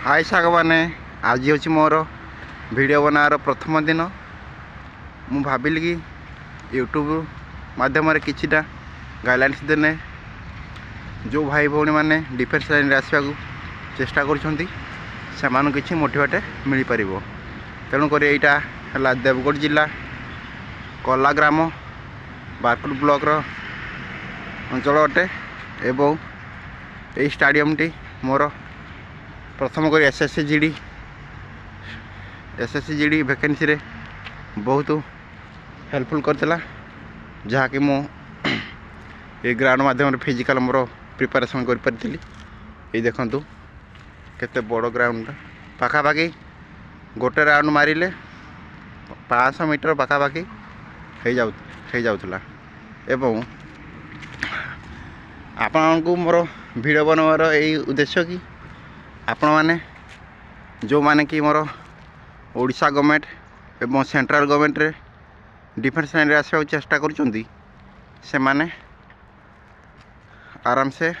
हाय साग मैंने आज हूँ मोर वीडियो बनार प्रथम दिन मु भाविली कि यूट्यूब माध्यम किछिटा गाइडलाइंस देने जो भाई भौणी मैंने डिफेन्स लाइन आसवा चेष्टा कर किसी मोटिवेट मिल पार तेणुक यहाँ है देवगढ़ जिला कला ग्राम बारकोट ब्लॉक अंचल अटे एवं यही स्टाडियम टी मोर प्रथम कर एसएससी जीडी वैकेंसी रे बहुत हेल्पफुल करथिला जहाँकि मु ये ग्राउंड माध्यम फिजिकल मोर प्रिपरेशन कर पारी। ये देखंतु केते बड़ ग्राउंड पाखापाखि गोटे राउंड मारिले 500 मीटर पाखापाखि हो जाउथला एवं आपको मोर वीडियो बनवार यही उद्देश्य कि आपण मैंने जो माने कि मोर ओडिशा गवर्नमेंट एवं सेंट्रल गवर्नमेंट रे डिफेन्स लाइन आसवा चेष्टा करुचंती से माने आराम से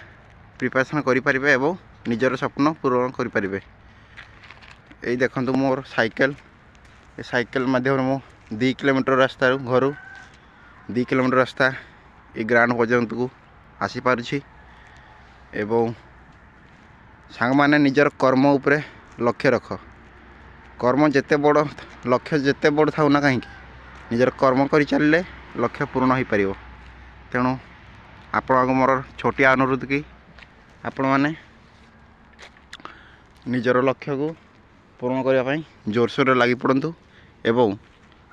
प्रिपरेशन करि परिबे एवं निजर स्वप्न पूरण करि परिबे। एई देखंतु मोर साइकिल माध्यम मु 2 किलोमीटर रास्ता घर 2 किलोमीटर रास्ता ये ग्राउंड पर्यंत को आसी पारुछि एवं सांग माने निजर कर्म उपरे लक्ष्य रख कर्म जेते बड़ लक्ष्य जेते बड़ थाउ ना कहीं निजर कर्म कर चलिए लक्ष्य पूर्ण हो पार। तेणु आपण मोर छोटिया अनुरोध कि आपण माने निजर लक्ष्य को पूर्ण करने जोरसोर लगी पड़तु एवं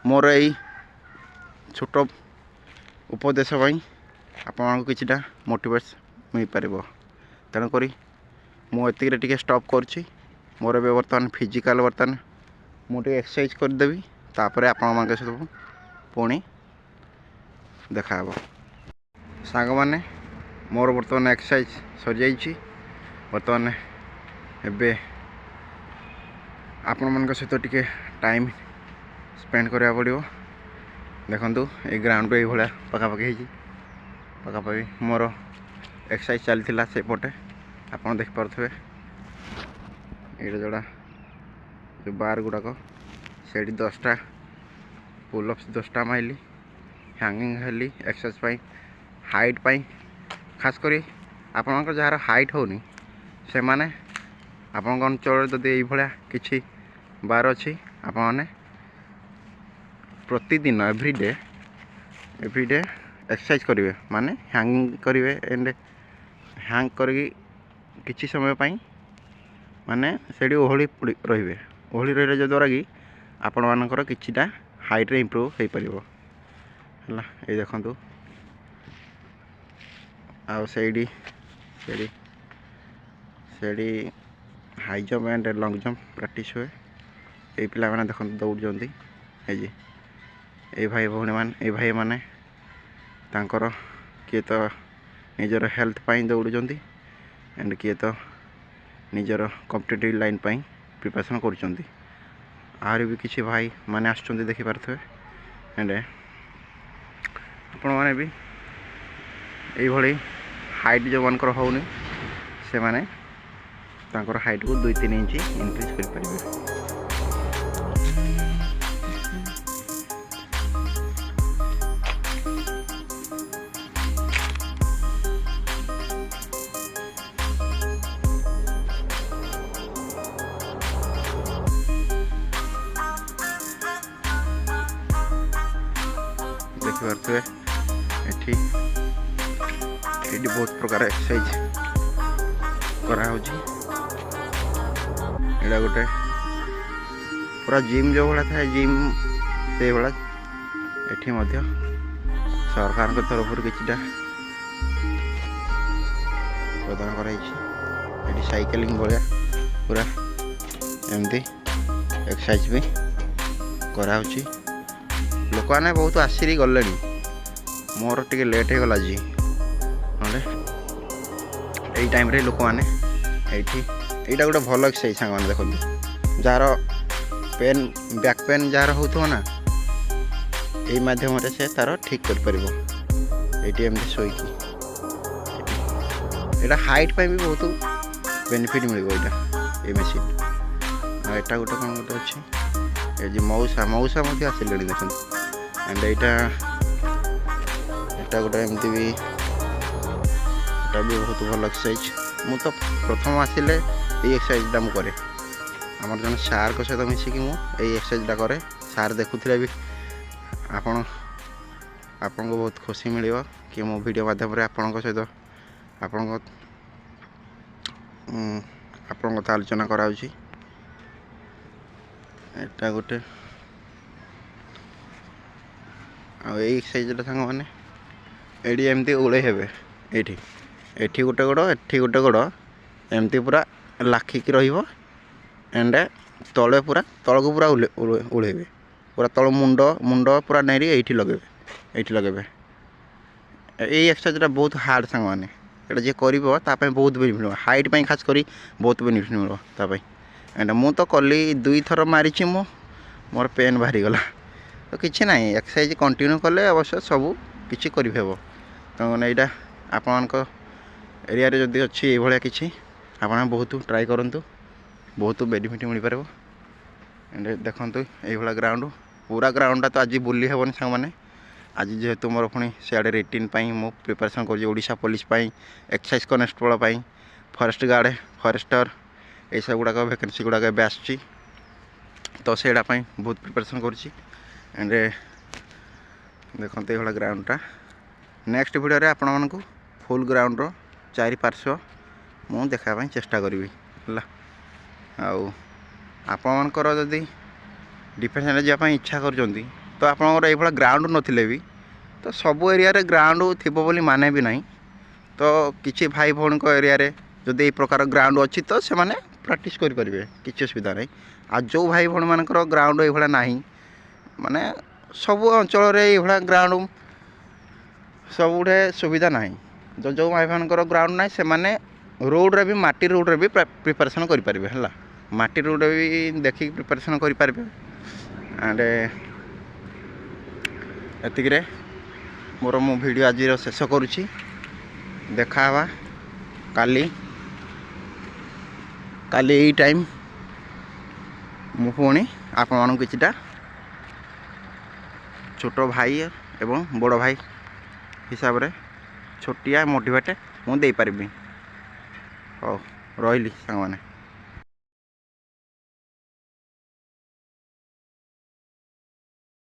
मोर यही छोट उपदेश आपण किछिटा मोटिवेट मिल पार। तेणुक मुझे टे स्टॉप करुँची मोर ए बर्तमान फिजिकल बर्तमान मुझे एक्सरसाइज करदेवी तापर आपण सब पुणी देखा सांग माने मोर बर्तमान एक्सरसाइज सरी जाइए बर्तमान एबे आपण मान सहित टिके टाइम स्पेंड करा पड़ो। देखंतु ये ग्राउंड ये भाया पखापाखि पखापाखि मोर एक्सरसाइज चलता से पटे आप देखिपे ये जोड़ा जो बार गुड़ाक से 10टा पुलअप्स 10टा माइली हैंगिंग हेली एक्सरसाइज हाइट पाई खास करी आपण जार हाइट होनी से माने आपण अंचल जदि ये किसी बार अच्छी आपने प्रतिदिन एवरीडे एक्सरसाइज करेंगे माने हैंगिंग करेंगे एंड हैंग करी किसी समय पाई माने सेठी ओहली रहिबे ओहली रहिले जो द्वारा कि आपण मानकर किछिटा हाइट रे इंप्रूव हो पारिबो हला। ए देखंतु आ सेडी सेडी सेडी high jump and long jump practice हुए ए पिला माने देखंतु दौड़ जंती ए जी ए भाई भौणी मान ए भाई माने तांकर किए तो निजर हेल्थ पाई दौड़ जंती एंड किए तो निजर कॉम्पिटिटिव लाइन पाई प्रिपरेशन करुँच आहुरी भी किसी भाई माने आसुँच देखिपारे एंड आपण मैंने भी यही हाइट जो मान होनी से माने तांकर हाइट को 2-3 इंच इंक्रीज कर पारिबे। देखिपे ये बहुत प्रकार एक्सरसाइज करा गोटे पूरा जिम जो भाया था जिम से भाया ये सरकार के तरफ किछिटा प्रदान कर साइकिलिंग भाया पूरा एमती एक्सरसाइज भी करा लोक मैंने बहुत आसिरी गले मोर टे लेट हो गला जी ना यही टाइम रे लोक मैंने यहाँ गोटे भल एक्सरसाइज सांग मैंने देखो jar pain back pain jar हो ना यही मध्यम से तार ठीक कर पार ये शोक यहाँ हाइट भी बहुत बेनिफिट मिल ये मेसीन एटा गोटे कौन गोटे अच्छे ये जो मऊसा मऊसा आसिले देखते एंड एटा गोटे एमती भी एटा भी बहुत भल एक्सरसाइज मु तो प्रथम आसिले ये एक्सरसाइजटा मुझे आमर जन सार सहित मिसिकी मुझे एक्सरसाइजटा करे सार देखुले भी आपण को बहुत खुशी मिल कि मो वीडियो माध्यम आपण सहित आपण कथा आलोचना कराऊँगी एटा गोटे एक्सरसाइजटा सांग मैंने ये एमती उड़े हे एठी गोटे गोड़ एठी गोटे गोड़ एमती पूरा लाखिकी रहिबो एंड तले पूरा तलको पूरा उड़ेबे पूरा तल मुंड मुंड पूरा नहीं एठी लगेबे ये एक्सरसाइजटा बहुत हार्ड सांग मैंने ये जी कर बहुत बेनिफिट मिल हाइट पर खास करी बहुत बेनिफिट मिल एंड मु तो कली 2 थर मारी मोर पेन बाहरी गला तो किसी ना एक्सरसाइज कंटिन्यू कले अवश्य सबू किसी कर यहाँ आपण एरिया जदि अच्छी ये भाया कि आप बहुत ट्राए करूँ बहुत बेनिफिट मिल पार एंड देखु ये ग्राउंड पूरा ग्राउंडटा तो आज बुली हेबनी सांग मैंने आज जेहेतु मोर पुणी सियाड़े रिटिन मु प्रिपरेशन करोड़शा police excise constable forest guard forester ये सब गुड़ाक वैकेंसी गुड़ाक ए आसी तो सेटा बहुत प्रिपरेशन करुँची एंड देखते ये ग्राउंडटा नेक्स्ट वीडियो आपण मानक फुल ग्राउंड रो 4 पार्श्व मु देखापी चेष्टा करी है आपर जदि डिफेन्स लाइन जावाई इच्छा कर तो आपंकर ये ग्राउंड नथिले भी तो सबू एरिया रे ग्राउंड थी बोली माने भी नहीं तो किसी भाई भौणी एरिया रे जदि ये प्रकार ग्राउंड अच्छी तो से मैंने प्रैक्टिस करेंगे किसी असुविधा नहीं आ जो भाई भौणी मानकर ग्राउंड ये ना माने सबू अंचल ये ग्राउंड सबुठे सुविधा ना जो भाई भाईकर ग्राउंड ना से माने रोड रे भी माटी रोड रे भी प्रिपरेशन करेंगे है माटी रोड रे भी देखिक प्रिपरेशन करेंगे एंड एतिक मोर मो वीडियो आज शेष करुँची देखा काली काली यही टाइम मु पुणी आपण किछिटा छोट भाई एवं बड़ भाई हिसाब रे छोटिया मोटिवेट मुझे पारि। हाँ रही सांग मैंने।